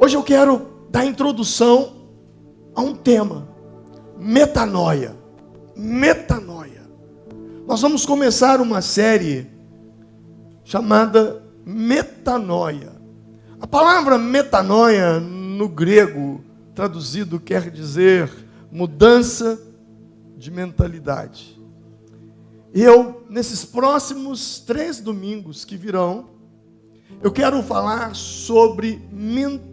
Hoje eu quero dar introdução a um tema: metanoia. Metanoia. Nós vamos começar uma série chamada metanoia. A palavra metanoia no grego traduzido quer dizer mudança de mentalidade. Eu, nesses próximos 3 domingos que virão, eu quero falar sobre mentalidade.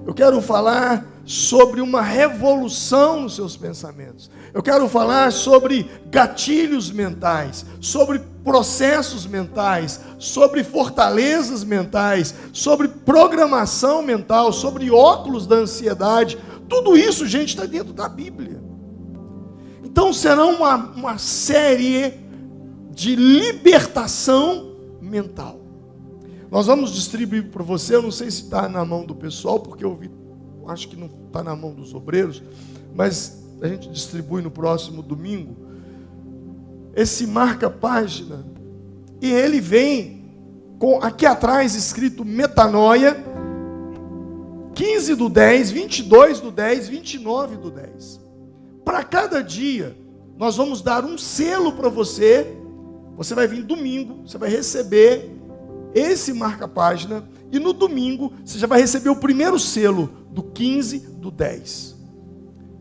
Eu quero falar sobre uma revolução nos seus pensamentos. Eu quero falar sobre gatilhos mentais, sobre processos mentais, sobre fortalezas mentais, sobre programação mental, sobre óculos da ansiedade. Tudo isso, gente, está dentro da Bíblia. Então será uma série de libertação mental. Nós vamos distribuir para você, eu não sei se está na mão do pessoal, porque eu acho que não está na mão dos obreiros, mas a gente distribui no próximo domingo, esse marca-página, e ele vem com aqui atrás escrito metanoia, 15/10, 22/10, 29/10. Para cada dia, nós vamos dar um selo para você. Você vai vir domingo, você vai receber esse marca-página, e no domingo você já vai receber o primeiro selo do 15/10,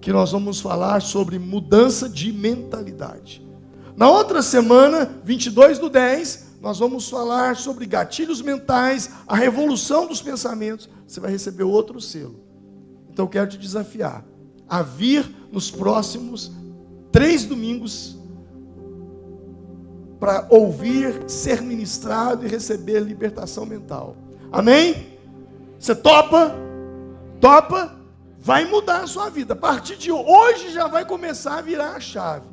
que nós vamos falar sobre mudança de mentalidade. Na outra semana, 22/10, nós vamos falar sobre gatilhos mentais, a revolução dos pensamentos. Você vai receber outro selo. Então eu quero te desafiar a vir nos próximos 3 domingos para ouvir, ser ministrado e receber libertação mental. Amém? Você topa? Topa? Vai mudar a sua vida. A partir de hoje já vai começar a virar a chave.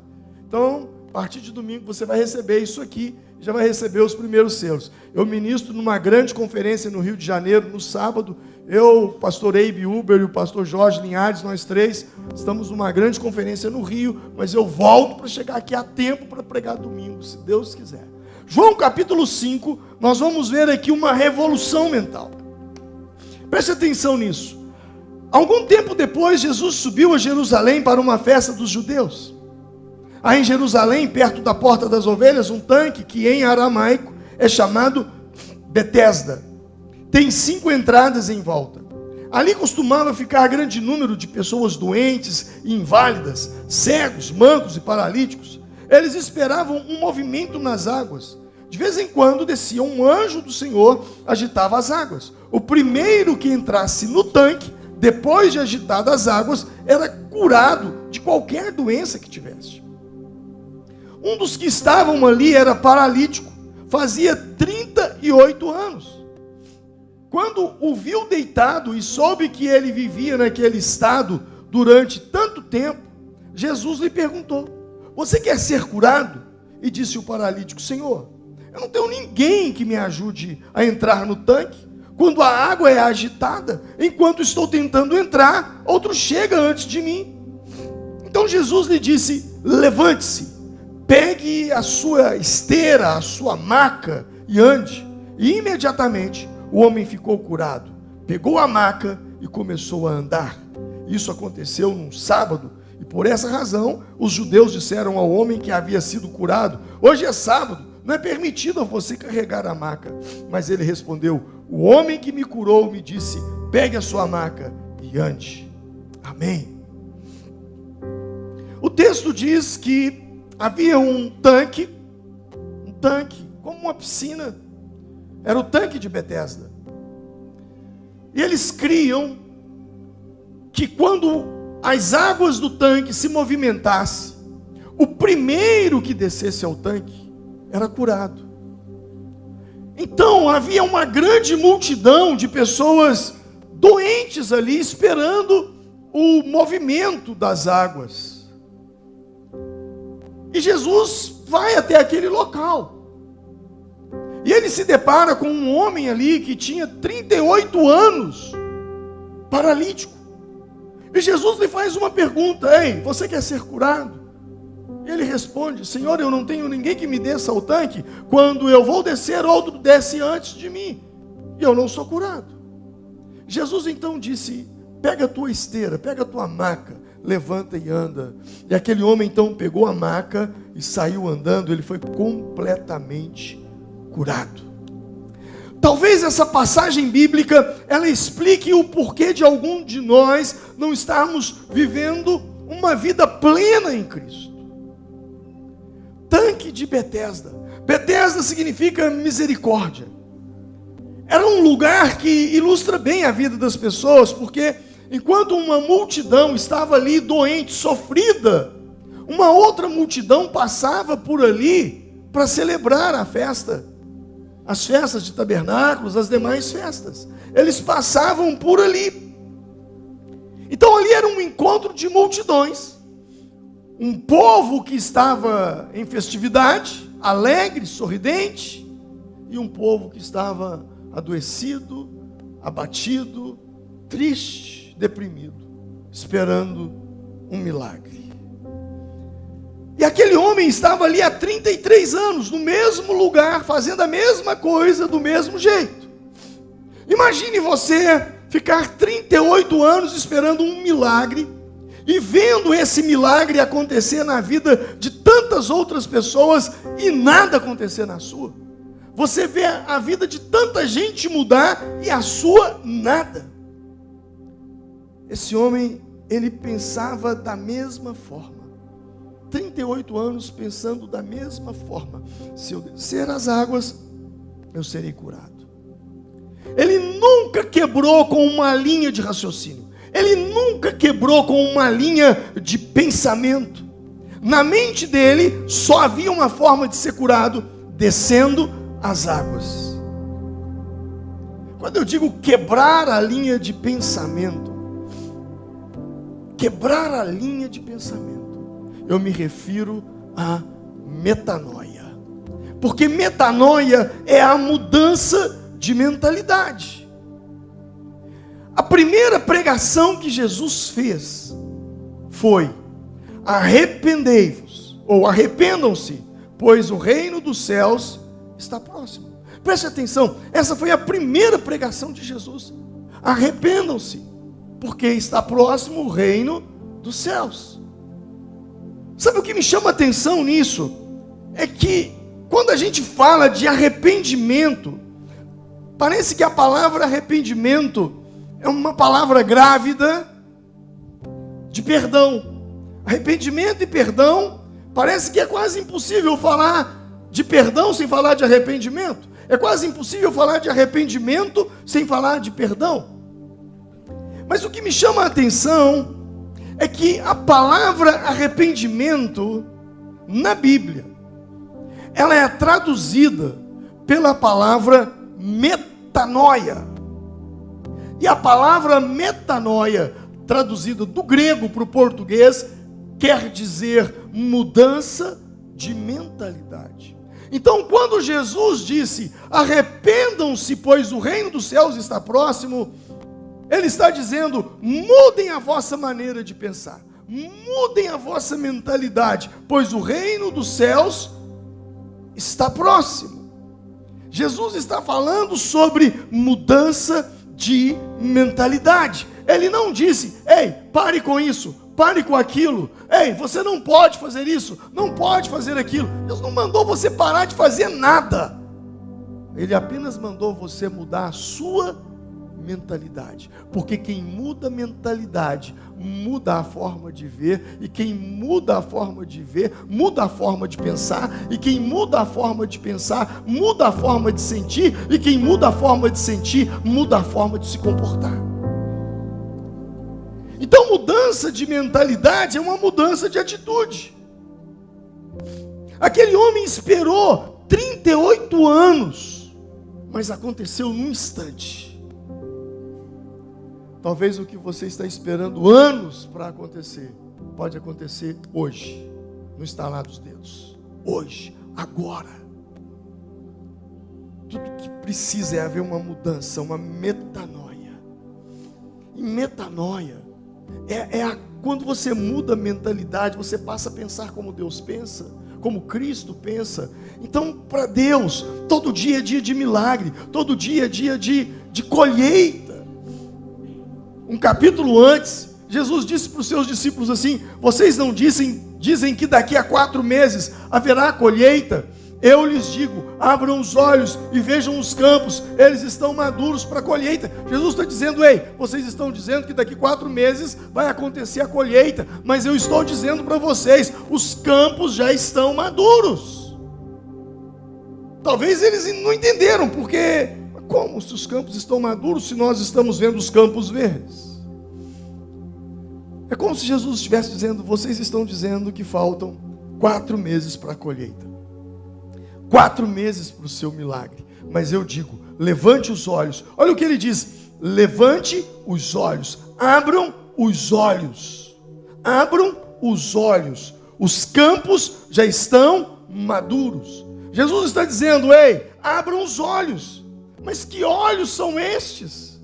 Então, a partir de domingo você vai receber isso aqui, já vai receber os primeiros selos. Eu ministro numa grande conferência no Rio de Janeiro, no sábado. Eu, o pastor Eibe Uber e o pastor Jorge Linhares, nós 3, estamos numa grande conferência no Rio, mas eu volto para chegar aqui a tempo para pregar domingo, se Deus quiser. João capítulo 5, nós vamos ver aqui uma revolução mental. Preste atenção nisso. Algum tempo depois, Jesus subiu a Jerusalém para uma festa dos judeus. Há em Jerusalém, perto da Porta das Ovelhas, um tanque que em aramaico é chamado Betesda. Tem 5 entradas em volta. Ali costumava ficar grande número de pessoas doentes e inválidas, cegos, mancos e paralíticos. Eles esperavam um movimento nas águas. De vez em quando descia um anjo do Senhor, agitava as águas. O primeiro que entrasse no tanque, depois de agitadas as águas, era curado de qualquer doença que tivesse. Um dos que estavam ali era paralítico, fazia 38 anos. Quando o viu deitado e soube que ele vivia naquele estado durante tanto tempo, Jesus lhe perguntou: você quer ser curado? E disse o paralítico: Senhor, eu não tenho ninguém que me ajude a entrar no tanque. Quando a água é agitada, enquanto estou tentando entrar, outro chega antes de mim. Então Jesus lhe disse: levante-se, pegue a sua esteira, a sua maca e ande. E imediatamente o homem ficou curado, pegou a maca e começou a andar. Isso aconteceu num sábado, e por essa razão os judeus disseram ao homem que havia sido curado: hoje é sábado, não é permitido a você carregar a maca. Mas ele respondeu: o homem que me curou me disse: pegue a sua maca e ande. Amém. O texto diz que havia um tanque como uma piscina. Era o tanque de Betesda. E eles criam que quando as águas do tanque se movimentassem, o primeiro que descesse ao tanque era curado. Então havia uma grande multidão de pessoas doentes ali, esperando o movimento das águas. E Jesus vai até aquele local. E ele se depara com um homem ali que tinha 38 anos, paralítico. E Jesus lhe faz uma pergunta: ei, você quer ser curado? E ele responde: Senhor, eu não tenho ninguém que me desça ao tanque. Quando eu vou descer, outro desce antes de mim, e eu não sou curado. Jesus então disse: pega a tua esteira, pega a tua maca, levanta e anda. E aquele homem então pegou a maca e saiu andando. Ele foi completamente curado. Talvez essa passagem bíblica, ela explique o porquê de algum de nós não estarmos vivendo uma vida plena em Cristo. Tanque de Betesda. Betesda significa misericórdia. Era um lugar que ilustra bem a vida das pessoas, porque enquanto uma multidão estava ali doente, sofrida, uma outra multidão passava por ali para celebrar a festa, as festas de tabernáculos, as demais festas. Eles passavam por ali. Então ali era um encontro de multidões, um povo que estava em festividade, alegre, sorridente, e um povo que estava adoecido, abatido, triste, deprimido, esperando um milagre. E aquele homem estava ali há 33 anos, no mesmo lugar, fazendo a mesma coisa, do mesmo jeito. Imagine você ficar 38 anos esperando um milagre, e vendo esse milagre acontecer na vida de tantas outras pessoas, e nada acontecer na sua. Você vê a vida de tanta gente mudar, e a sua nada. Esse homem, ele pensava da mesma forma. 38 anos pensando da mesma forma: se eu descer as águas, eu serei curado. Ele nunca quebrou com uma linha de raciocínio. Ele nunca quebrou com uma linha de pensamento. Na mente dele, só havia uma forma de ser curado: descendo as águas. Quando eu digo quebrar a linha de pensamento, quebrar a linha de pensamento, eu me refiro a metanoia. Porque metanoia é a mudança de mentalidade. A primeira pregação que Jesus fez foi: arrependei-vos, ou arrependam-se, pois o reino dos céus está próximo. Preste atenção, essa foi a primeira pregação de Jesus. Arrependam-se, porque está próximo o reino dos céus. Sabe o que me chama a atenção nisso? É que quando a gente fala de arrependimento, parece que a palavra arrependimento é uma palavra grávida de perdão. Arrependimento e perdão, parece que é quase impossível falar de perdão sem falar de arrependimento. É quase impossível falar de arrependimento sem falar de perdão. Mas o que me chama a atenção é que a palavra arrependimento na Bíblia, ela é traduzida pela palavra metanoia. E a palavra metanoia, traduzida do grego para o português, quer dizer mudança de mentalidade. Então, quando Jesus disse: arrependam-se, pois o reino dos céus está próximo, Ele está dizendo: mudem a vossa maneira de pensar, mudem a vossa mentalidade, pois o reino dos céus está próximo. Jesus está falando sobre mudança de mentalidade. Ele não disse: ei, pare com isso, pare com aquilo, ei, você não pode fazer isso, não pode fazer aquilo. Deus não mandou você parar de fazer nada. Ele apenas mandou você mudar a sua mentalidade, porque quem muda a mentalidade muda a forma de ver, e quem muda a forma de ver muda a forma de pensar, e quem muda a forma de pensar muda a forma de sentir, e quem muda a forma de sentir muda a forma de se comportar. Então, mudança de mentalidade é uma mudança de atitude. Aquele homem esperou 38 anos, mas aconteceu num instante. Talvez o que você está esperando anos para acontecer, pode acontecer hoje, no estalar dos dedos. Hoje, agora. Tudo que precisa é haver uma mudança, uma metanoia. E metanoia quando você muda a mentalidade, você passa a pensar como Deus pensa, como Cristo pensa. Então, para Deus, todo dia é dia de milagre, todo dia é dia de colheita. um capítulo antes, Jesus disse para os seus discípulos assim: vocês não dizem que daqui a 4 meses haverá colheita? Eu lhes digo, abram os olhos e vejam os campos, eles estão maduros para a colheita. Jesus está dizendo: ei, vocês estão dizendo que daqui 4 meses vai acontecer a colheita, mas eu estou dizendo para vocês, os campos já estão maduros. Talvez eles não entenderam, porque como se os campos estão maduros se nós estamos vendo os campos verdes? É como se Jesus estivesse dizendo: vocês estão dizendo que faltam 4 meses para a colheita, 4 meses para o seu milagre, mas eu digo, levante os olhos. Olha o que ele diz: levante os olhos, abram os olhos, abram os olhos, os campos já estão maduros. Jesus está dizendo: ei, abram os olhos. Mas que olhos são estes?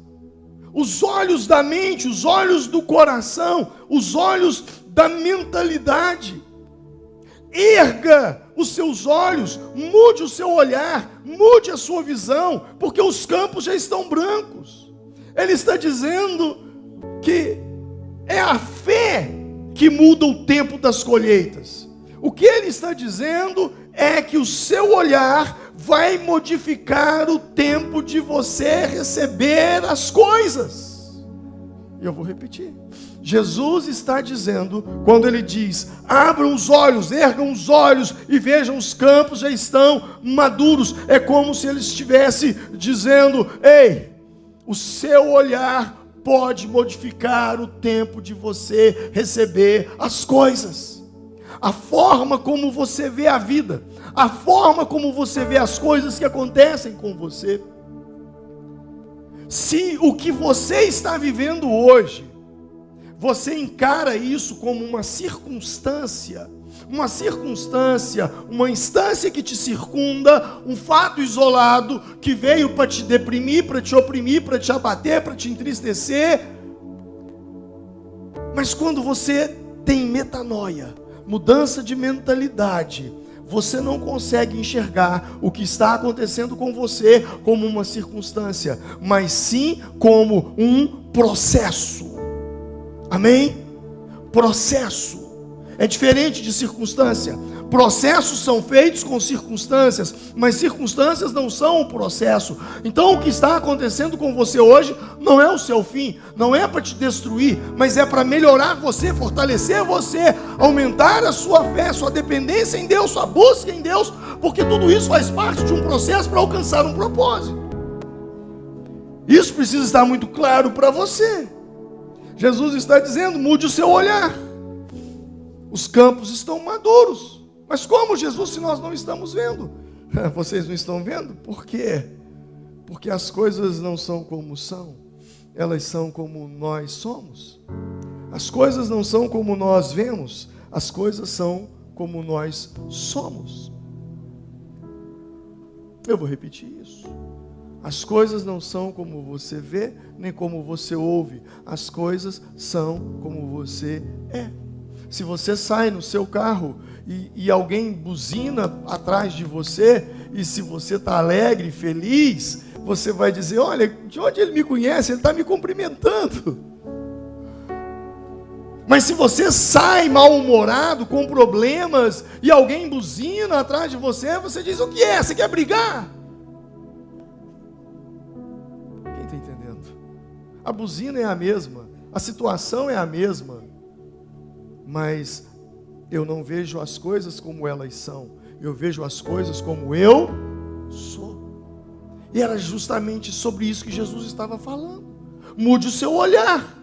Os olhos da mente, os olhos do coração, os olhos da mentalidade. Erga os seus olhos, mude o seu olhar, mude a sua visão, porque os campos já estão brancos. Ele está dizendo que é a fé que muda o tempo das colheitas. O que ele está dizendo é que o seu olhar vai modificar o tempo de você receber as coisas. E eu vou repetir. Jesus está dizendo, quando ele diz: abram os olhos, ergam os olhos e vejam os campos já estão maduros, é como se ele estivesse dizendo: ei, o seu olhar pode modificar o tempo de você receber as coisas. A forma como você vê a vida, a forma como você vê as coisas que acontecem com você. Se o que você está vivendo hoje, você encara isso como uma circunstância, uma instância que te circunda, um fato isolado que veio para te deprimir, para te oprimir, para te abater, para te entristecer. Mas quando você tem metanoia, mudança de mentalidade, você não consegue enxergar o que está acontecendo com você como uma circunstância, mas sim como um processo. Amém? Processo é diferente de circunstância. Processos são feitos com circunstâncias, mas circunstâncias não são um processo. Então o que está acontecendo com você hoje não é o seu fim, não é para te destruir, mas é para melhorar você, fortalecer você, aumentar a sua fé, sua dependência em Deus, sua busca em Deus, porque tudo isso faz parte de um processo para alcançar um propósito. Isso precisa estar muito claro para você. Jesus está dizendo: mude o seu olhar. Os campos estão maduros. Mas como, Jesus, se nós não estamos vendo? Vocês não estão vendo? Por quê? Porque as coisas não são como são, elas são como nós somos. As coisas não são como nós vemos, as coisas são como nós somos. Eu vou repetir isso. As coisas não são como você vê, nem como você ouve. As coisas são como você é. Se você sai no seu carro e alguém buzina atrás de você, e se você está alegre, feliz, você vai dizer: olha, de onde ele me conhece? Ele está me cumprimentando. Mas se você sai mal-humorado, com problemas, e alguém buzina atrás de você, você diz: o que é? Você quer brigar? Quem está entendendo? A buzina é a mesma, a situação é a mesma, mas eu não vejo as coisas como elas são, eu vejo as coisas como eu sou. E era justamente sobre isso que Jesus estava falando. Mude o seu olhar.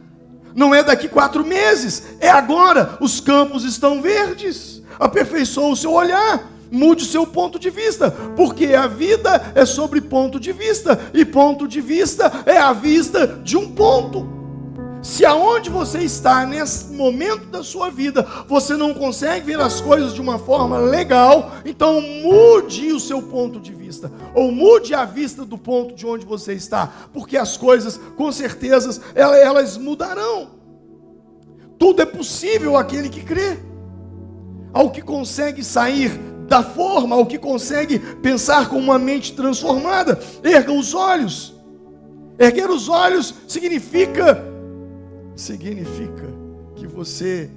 Não é daqui 4 meses, é agora. Os campos estão verdes. Aperfeiçoe o seu olhar. Mude o seu ponto de vista, porque a vida é sobre ponto de vista, e ponto de vista é a vista de um ponto. Se aonde você está nesse momento da sua vida, você não consegue ver as coisas de uma forma legal, então mude o seu ponto de vista, ou mude a vista do ponto de onde você está, porque as coisas, com certeza, elas mudarão. Tudo é possível àquele que crê, ao que consegue sair da forma, ao que consegue pensar com uma mente transformada. Erga os olhos. Erguer os olhos significa significa que você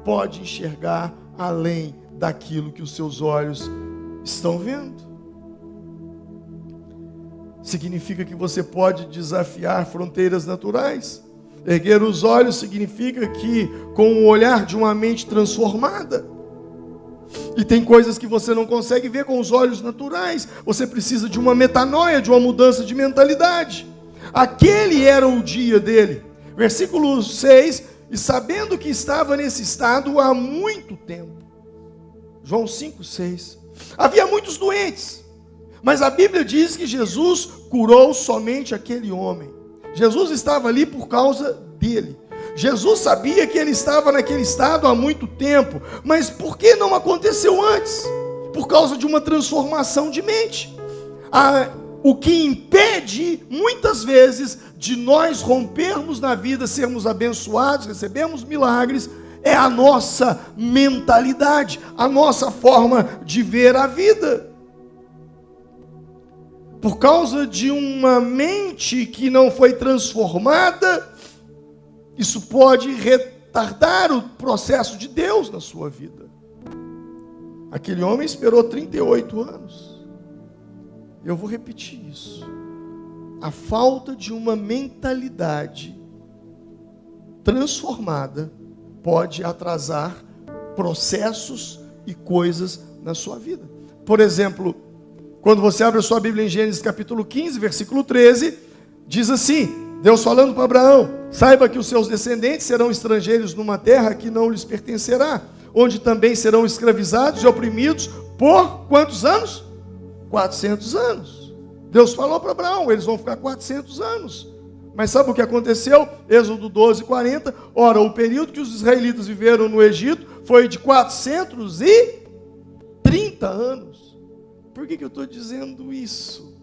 pode enxergar além daquilo que os seus olhos estão vendo. Significa que você pode desafiar fronteiras naturais. Erguer os olhos significa que, com o olhar de uma mente transformada, e tem coisas que você não consegue ver com os olhos naturais, você precisa de uma metanoia, de uma mudança de mentalidade. Aquele era o dia dele. Versículo 6, e sabendo que estava nesse estado há muito tempo. João 5, 6. Havia muitos doentes, mas a Bíblia diz que Jesus curou somente aquele homem. Jesus estava ali por causa dele. Jesus sabia que ele estava naquele estado há muito tempo, mas por que não aconteceu antes? Por causa de uma transformação de mente. O que impede, muitas vezes, de nós rompermos na vida, sermos abençoados, recebermos milagres, é a nossa mentalidade, a nossa forma de ver a vida. Por causa de uma mente que não foi transformada, isso pode retardar o processo de Deus na sua vida. Aquele homem esperou 38 anos. Eu vou repetir isso. A falta de uma mentalidade transformada pode atrasar processos e coisas na sua vida. Por exemplo, quando você abre a sua Bíblia em Gênesis capítulo 15, versículo 13, diz assim, Deus falando para Abraão: saiba que os seus descendentes serão estrangeiros numa terra que não lhes pertencerá, onde também serão escravizados e oprimidos por quantos anos? 400 anos. Deus falou para Abraão, eles vão ficar 400 anos. Mas sabe o que aconteceu? Êxodo 12, 40. Ora, o período que os israelitas viveram no Egito foi de 430 anos. Por que eu estou dizendo isso?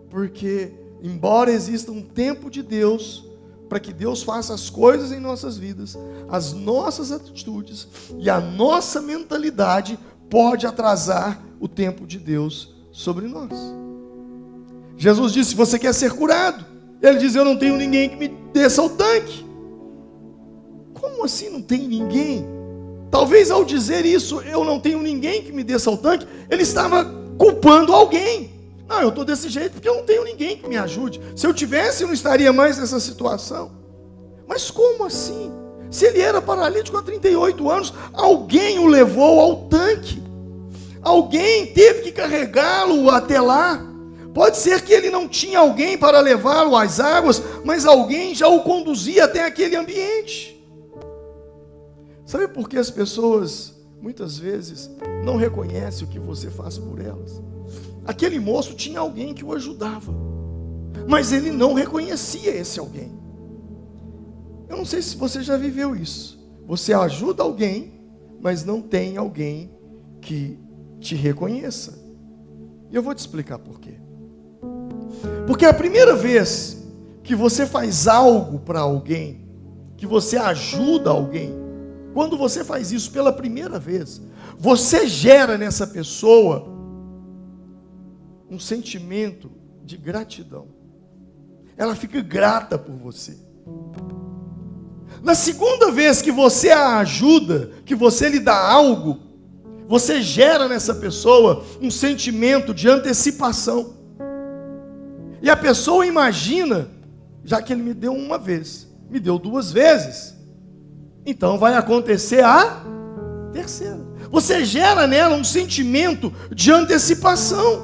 Porque, embora exista um tempo de Deus, para que Deus faça as coisas em nossas vidas, as nossas atitudes e a nossa mentalidade pode atrasar o tempo de Deus sobre nós. Jesus disse: você quer ser curado? Ele diz: eu não tenho ninguém que me desça o tanque. Como assim não tem ninguém? Talvez ao dizer isso, eu não tenho ninguém que me desça o tanque, ele estava culpando alguém. Não, eu estou desse jeito porque eu não tenho ninguém que me ajude. Se eu tivesse, eu não estaria mais nessa situação. Mas como assim? Se ele era paralítico há 38 anos, alguém o levou ao tanque. Alguém teve que carregá-lo até lá. Pode ser que ele não tinha alguém para levá-lo às águas, mas alguém já o conduzia até aquele ambiente. Sabe por que as pessoas, muitas vezes, não reconhecem o que você faz por elas? Aquele moço tinha alguém que o ajudava, mas ele não reconhecia esse alguém. Eu não sei se você já viveu isso. Você ajuda alguém, mas não tem alguém que te reconheça. E eu vou te explicar por quê. Porque a primeira vez que você faz algo para alguém, que você ajuda alguém, quando você faz isso pela primeira vez, você gera nessa pessoa um sentimento de gratidão. Ela fica grata por você. Na segunda vez que você a ajuda, que você lhe dá algo, você gera nessa pessoa um sentimento de antecipação. E a pessoa imagina, já que ele me deu uma vez, me deu duas vezes, então vai acontecer a terceira. Você gera nela um sentimento de antecipação.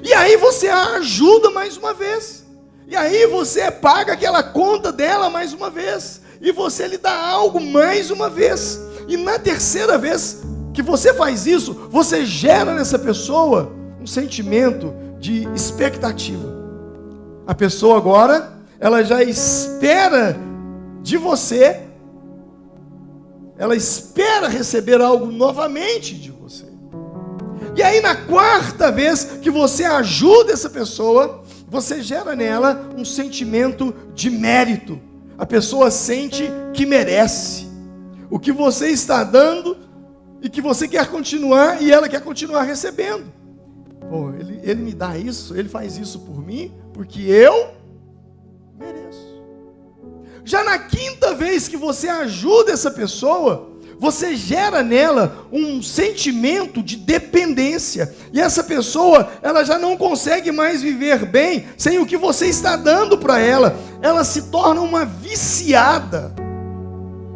E aí você a ajuda mais uma vez. E aí você paga aquela conta dela mais uma vez. E você lhe dá algo mais uma vez. E na terceira vez que você faz isso, você gera nessa pessoa um sentimento de expectativa. A pessoa agora, ela já espera de você, ela espera receber algo novamente de você. E aí na quarta vez que você ajuda essa pessoa, você gera nela um sentimento de mérito. A pessoa sente que merece o que você está dando e que você quer continuar, e ela quer continuar recebendo. Pô, ele me dá isso, ele faz isso por mim, porque eu mereço. Já na quinta vez que você ajuda essa pessoa, você gera nela um sentimento de dependência. E essa pessoa, ela já não consegue mais viver bem sem o que você está dando para ela. Ela se torna uma viciada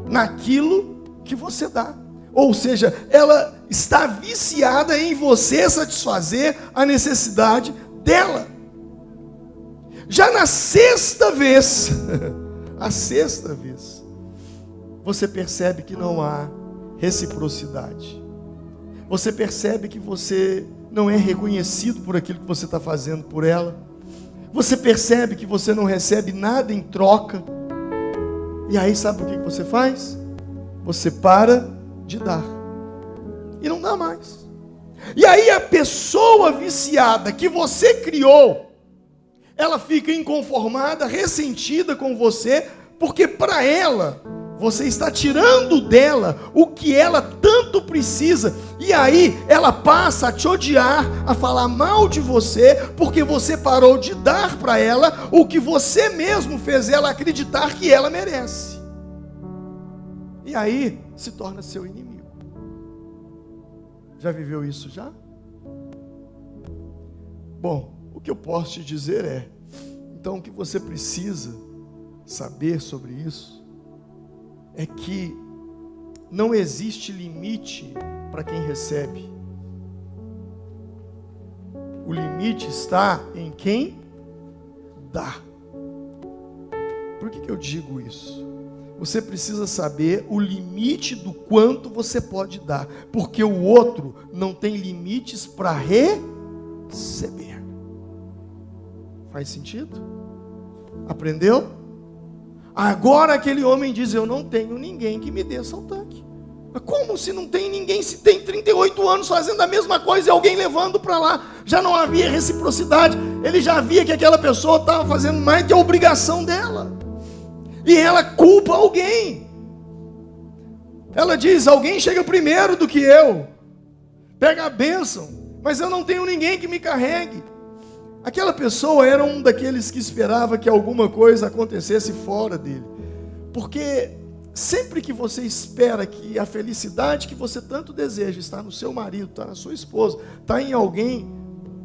naquilo que você dá. Ou seja, ela está viciada em você satisfazer a necessidade dela. Já na sexta vez, a sexta vez, você percebe que não há reciprocidade. Você percebe que você não é reconhecido por aquilo que você está fazendo por ela. Você percebe que você não recebe nada em troca. E aí sabe o que você faz? Você para de dar. E não dá mais. E aí a pessoa viciada que você criou, ela fica inconformada, ressentida com você, porque para ela, você está tirando dela o que ela tanto precisa. E aí ela passa a te odiar, a falar mal de você, porque você parou de dar para ela o que você mesmo fez ela acreditar que ela merece. E aí se torna seu inimigo. Já viveu isso já? Bom, o que eu posso te dizer é, então o que você precisa saber sobre isso é que não existe limite para quem recebe. O limite está em quem dá. Por que eu digo isso? Você precisa saber o limite do quanto você pode dar, porque o outro não tem limites para receber. Faz sentido? Aprendeu? Agora aquele homem diz, eu não tenho ninguém que me desça ao tanque. Mas como se não tem ninguém, se tem 38 anos fazendo a mesma coisa e alguém levando para lá? Já não havia reciprocidade, ele já via que aquela pessoa estava fazendo mais que a obrigação dela. E ela culpa alguém. Ela diz, alguém chega primeiro do que eu, pega a bênção, mas eu não tenho ninguém que me carregue. Aquela pessoa era um daqueles que esperava que alguma coisa acontecesse fora dele. Porque sempre que você espera que a felicidade que você tanto deseja está no seu marido, está na sua esposa, está em alguém,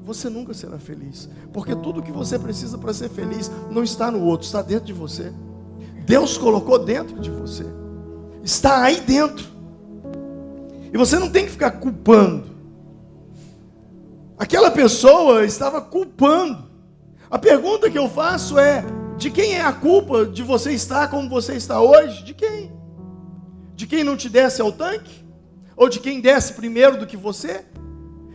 você nunca será feliz. Porque tudo que você precisa para ser feliz não está no outro, está dentro de você. Deus colocou dentro de você. Está aí dentro. E você não tem que ficar culpando. Aquela pessoa estava culpando. A pergunta que eu faço é, de quem é a culpa de você estar como você está hoje? De quem? De quem não te desce ao tanque? Ou de quem desce primeiro do que você?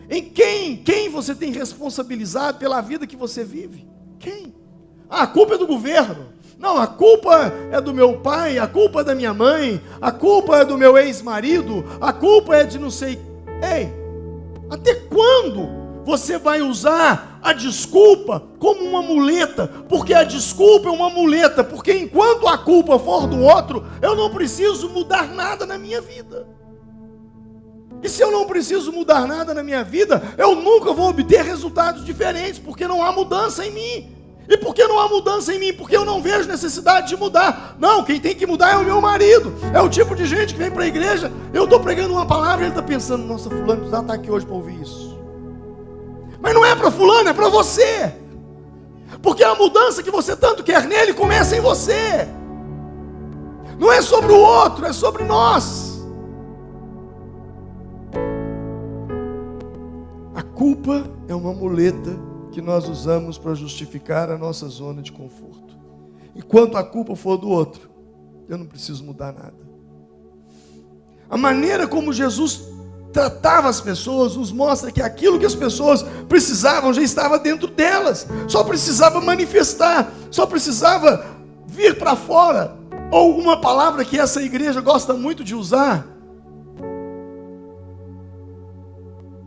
Em quem você tem responsabilizado pela vida que você vive? Quem? A culpa é do governo. Não, a culpa é do meu pai, a culpa é da minha mãe, a culpa é do meu ex-marido, a culpa é de não sei... Ei, até quando você vai usar a desculpa como uma muleta? Porque a desculpa é uma muleta, porque enquanto a culpa for do outro, eu não preciso mudar nada na minha vida. E se eu não preciso mudar nada na minha vida, eu nunca vou obter resultados diferentes, porque não há mudança em mim. E por que não há mudança em mim? Porque eu não vejo necessidade de mudar. Não, quem tem que mudar é o meu marido. É o tipo de gente que vem para a igreja, eu estou pregando uma palavra e ele está pensando, nossa, fulano precisa estar aqui hoje para ouvir isso. Mas não é para fulano, é para você. Porque a mudança que você tanto quer nele começa em você. Não é sobre o outro, é sobre nós. A culpa é uma muleta que nós usamos para justificar a nossa zona de conforto. Enquanto a culpa for do outro, eu não preciso mudar nada. A maneira como Jesus tratava as pessoas nos mostra que aquilo que as pessoas precisavam já estava dentro delas. Só precisava manifestar, só precisava vir para fora. Ou uma palavra que essa igreja gosta muito de usar: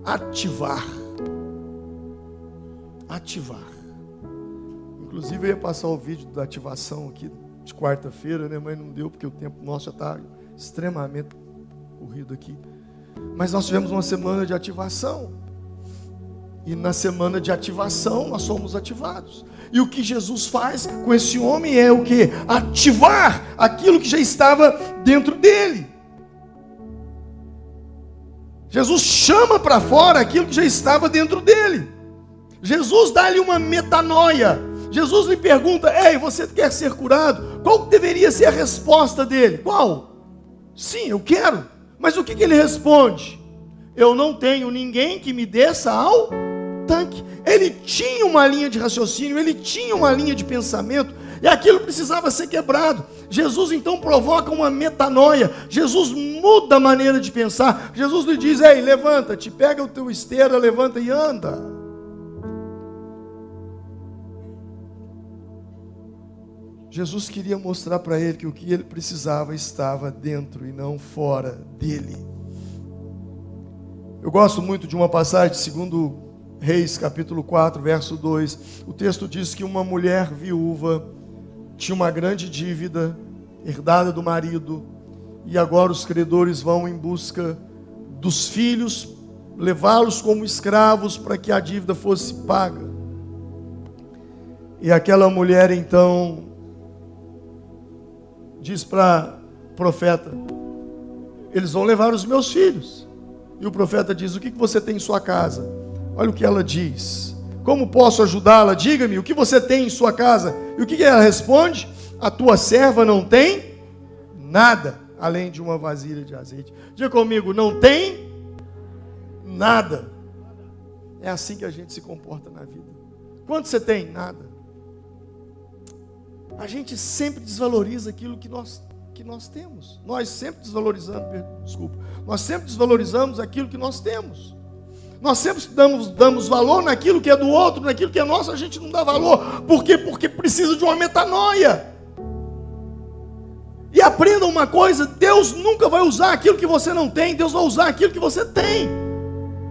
ativar. Ativar. Inclusive eu ia passar o vídeo da ativação aqui de quarta-feira, né? Mas não deu porque o tempo nosso já está extremamente corrido aqui. Mas nós tivemos uma semana de ativação. E na semana de ativação, nós somos ativados. E o que Jesus faz com esse homem é o quê? Ativar aquilo que já estava dentro dele. Jesus chama para fora aquilo que já estava dentro dele. Jesus dá-lhe uma metanoia. Jesus lhe pergunta: ei, você quer ser curado? Qual deveria ser a resposta dele? Qual? Sim, eu quero. Mas o que ele responde? Eu não tenho ninguém que me desça ao tanque. Ele tinha uma linha de raciocínio, ele tinha uma linha de pensamento, e aquilo precisava ser quebrado. Jesus então provoca uma metanoia. Jesus muda a maneira de pensar. Jesus lhe diz: ei, levanta-te, pega o teu esteira, levanta e anda. Jesus queria mostrar para ele que o que ele precisava estava dentro e não fora dele. Eu gosto muito de uma passagem de 2 Reis, capítulo 4, verso 2. O texto diz que uma mulher viúva tinha uma grande dívida herdada do marido, e agora os credores vão em busca dos filhos, levá-los como escravos para que a dívida fosse paga. E aquela mulher então diz para o profeta: eles vão levar os meus filhos. E o profeta diz: o que você tem em sua casa? Olha o que ela diz: como posso ajudá-la? Diga-me, o que você tem em sua casa? E o que ela responde? A tua serva não tem nada, além de uma vasilha de azeite. Diga comigo: não tem nada. É assim que a gente se comporta na vida. Quanto você tem? Nada. A gente sempre desvaloriza aquilo que nós temos. Nós sempre desvalorizamos aquilo que nós temos. Nós sempre damos valor naquilo que é do outro, naquilo que é nosso, a gente não dá valor. Por quê? Porque precisa de uma metanoia. E aprenda uma coisa: Deus nunca vai usar aquilo que você não tem, Deus vai usar aquilo que você tem.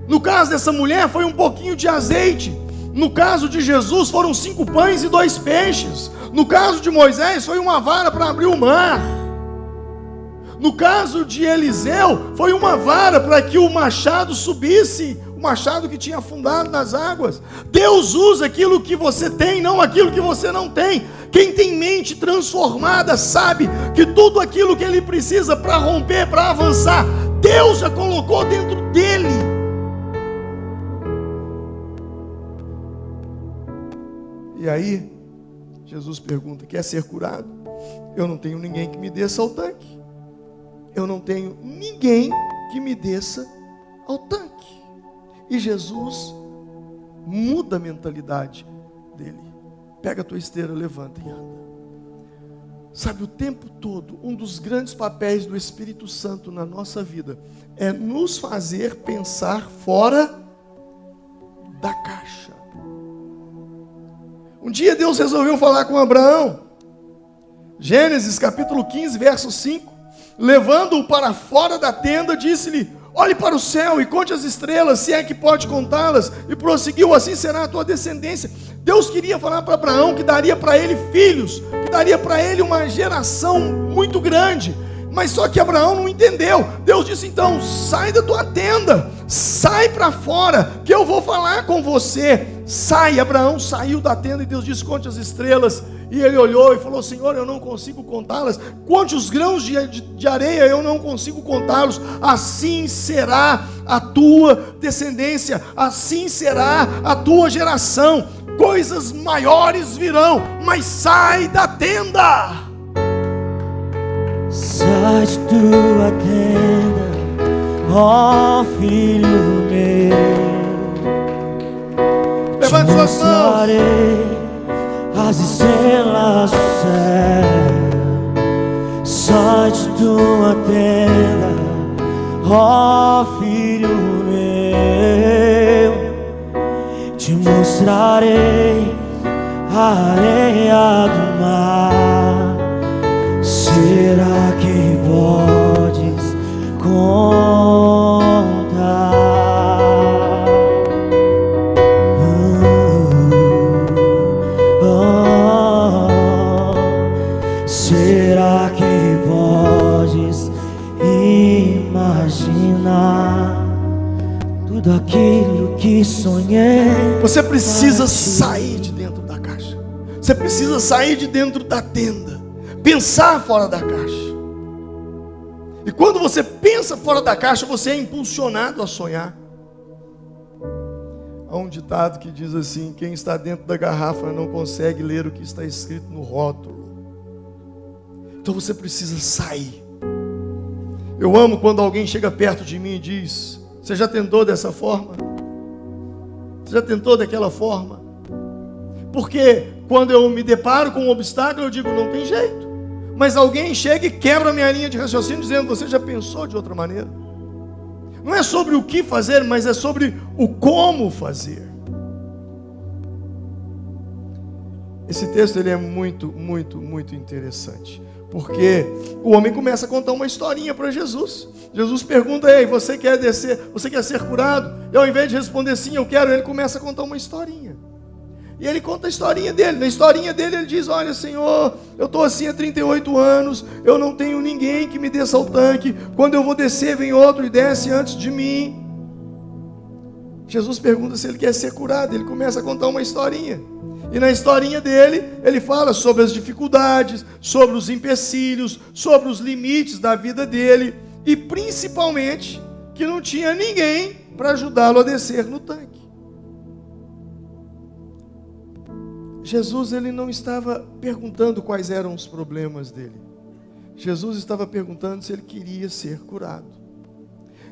No caso dessa mulher foi um pouquinho de azeite. No caso de Jesus foram 5 pães e 2 peixes. No caso de Moisés foi uma vara para abrir o mar. No caso de Eliseu foi uma vara para que o machado subisse, o machado que tinha afundado nas águas. Deus usa aquilo que você tem, não aquilo que você não tem. Quem tem mente transformada sabe que tudo aquilo que ele precisa para romper, para avançar, Deus já colocou dentro dele. E aí, Jesus pergunta: quer ser curado? Eu não tenho ninguém que me desça ao tanque. Eu não tenho ninguém que me desça ao tanque. E Jesus muda a mentalidade dele. Pega a tua esteira, levanta e anda. Sabe, o tempo todo, um dos grandes papéis do Espírito Santo na nossa vida é nos fazer pensar fora da caixa. Um dia Deus resolveu falar com Abraão. Gênesis capítulo 15, verso 5. Levando-o para fora da tenda, disse-lhe: olhe para o céu e conte as estrelas, se é que pode contá-las. E prosseguiu: assim será a tua descendência. Deus queria falar para Abraão que daria para ele filhos, que daria para ele uma geração muito grande. Mas só que Abraão não entendeu. Deus disse: então, sai da tua tenda, sai para fora, que eu vou falar com você. Sai. Abraão saiu da tenda e Deus disse: conte as estrelas. E ele olhou e falou: Senhor, eu não consigo contá-las. Conte os grãos de areia, eu não consigo contá-los. Assim será a tua descendência, assim será a tua geração. Coisas maiores virão, mas sai da tenda. Sai de tua tenda, ó filho meu. Levante suas mãos. As estrelas do céu. Sai de tua tenda, ó filho meu. Te mostrarei a areia do mar. Será que podes contar? Será que podes imaginar tudo aquilo que sonhei. Você precisa sair de dentro da caixa. Você precisa sair de dentro da tenda. Pensar fora da caixa. E quando você pensa fora da caixa, você é impulsionado a sonhar. Há um ditado que diz assim: quem está dentro da garrafa não consegue ler o que está escrito no rótulo. Então você precisa sair. Eu amo quando alguém chega perto de mim e diz: você já tentou dessa forma? Você já tentou daquela forma? Porque quando eu me deparo com um obstáculo, eu digo: não tem jeito. Mas alguém chega e quebra a minha linha de raciocínio dizendo: você já pensou de outra maneira? Não é sobre o que fazer, mas é sobre o como fazer. Esse texto ele é muito, muito, muito interessante. Porque o homem começa a contar uma historinha para Jesus. Jesus pergunta: ei, você quer descer? Você quer ser curado? E ao invés de responder sim, eu quero, ele começa a contar uma historinha. E ele conta a historinha dele. Na historinha dele ele diz: olha, Senhor, eu estou assim há 38 anos, eu não tenho ninguém que me desça ao tanque. Quando eu vou descer, vem outro e desce antes de mim. Jesus pergunta se ele quer ser curado. Ele começa a contar uma historinha. E na historinha dele, ele fala sobre as dificuldades, sobre os empecilhos, sobre os limites da vida dele. E principalmente, que não tinha ninguém para ajudá-lo a descer no tanque. Jesus ele não estava perguntando quais eram os problemas dele. Jesus estava perguntando se ele queria ser curado.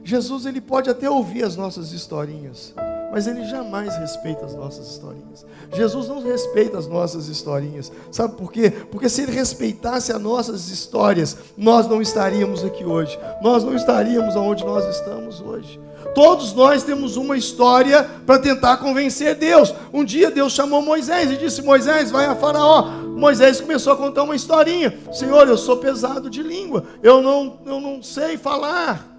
Jesus ele pode até ouvir as nossas historinhas, mas ele jamais respeita as nossas historinhas. Jesus não respeita as nossas historinhas. Sabe por quê? Porque se ele respeitasse as nossas histórias, nós não estaríamos aqui hoje. Nós não estaríamos onde nós estamos hoje. Todos nós temos uma história para tentar convencer Deus. Um dia Deus chamou Moisés e disse: Moisés, vai a Faraó. Moisés começou a contar uma historinha: Senhor, eu sou pesado de língua, eu não sei falar.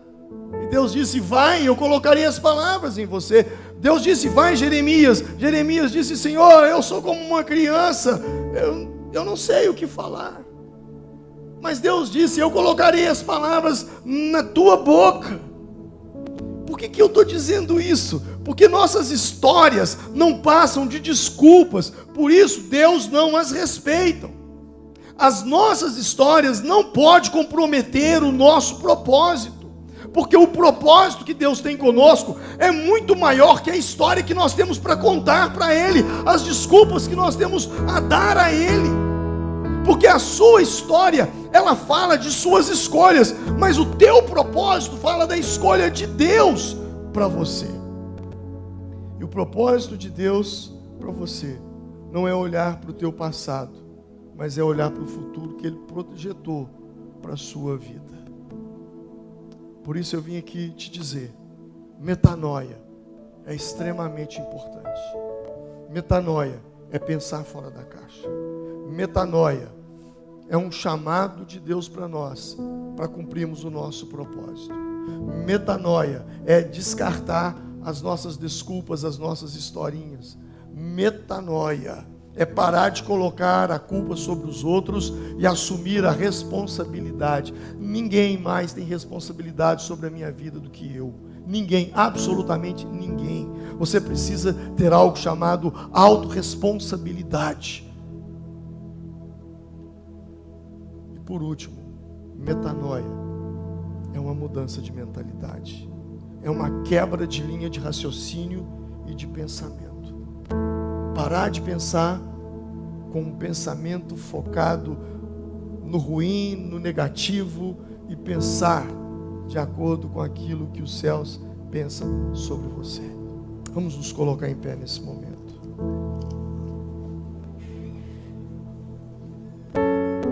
E Deus disse: vai, eu colocarei as palavras em você. Deus disse: vai, Jeremias. Jeremias disse: Senhor, eu sou como uma criança, eu não sei o que falar. Mas Deus disse: eu colocarei as palavras na tua boca. Por que eu estou dizendo isso? Porque nossas histórias não passam de desculpas, por isso Deus não as respeita. As nossas histórias não podem comprometer o nosso propósito, porque o propósito que Deus tem conosco é muito maior que a história que nós temos para contar para Ele, as desculpas que nós temos a dar a Ele. Porque a sua história, ela fala de suas escolhas, mas o teu propósito fala da escolha de Deus para você. E o propósito de Deus para você não é olhar para o teu passado, mas é olhar para o futuro que Ele projetou para a sua vida. Por isso eu vim aqui te dizer: metanoia é extremamente importante. Metanoia é pensar fora da caixa. Metanoia é um chamado de Deus para nós, para cumprirmos o nosso propósito. Metanoia é descartar as nossas desculpas, as nossas historinhas. Metanoia é parar de colocar a culpa sobre os outros e assumir a responsabilidade. Ninguém mais tem responsabilidade sobre a minha vida do que eu. Ninguém, absolutamente ninguém. Você precisa ter algo chamado autorresponsabilidade. E por último, metanoia é uma mudança de mentalidade. É uma quebra de linha de raciocínio e de pensamento. Parar de pensar com um pensamento focado no ruim, no negativo, e pensar de acordo com aquilo que os céus pensam sobre você. Vamos nos colocar em pé nesse momento.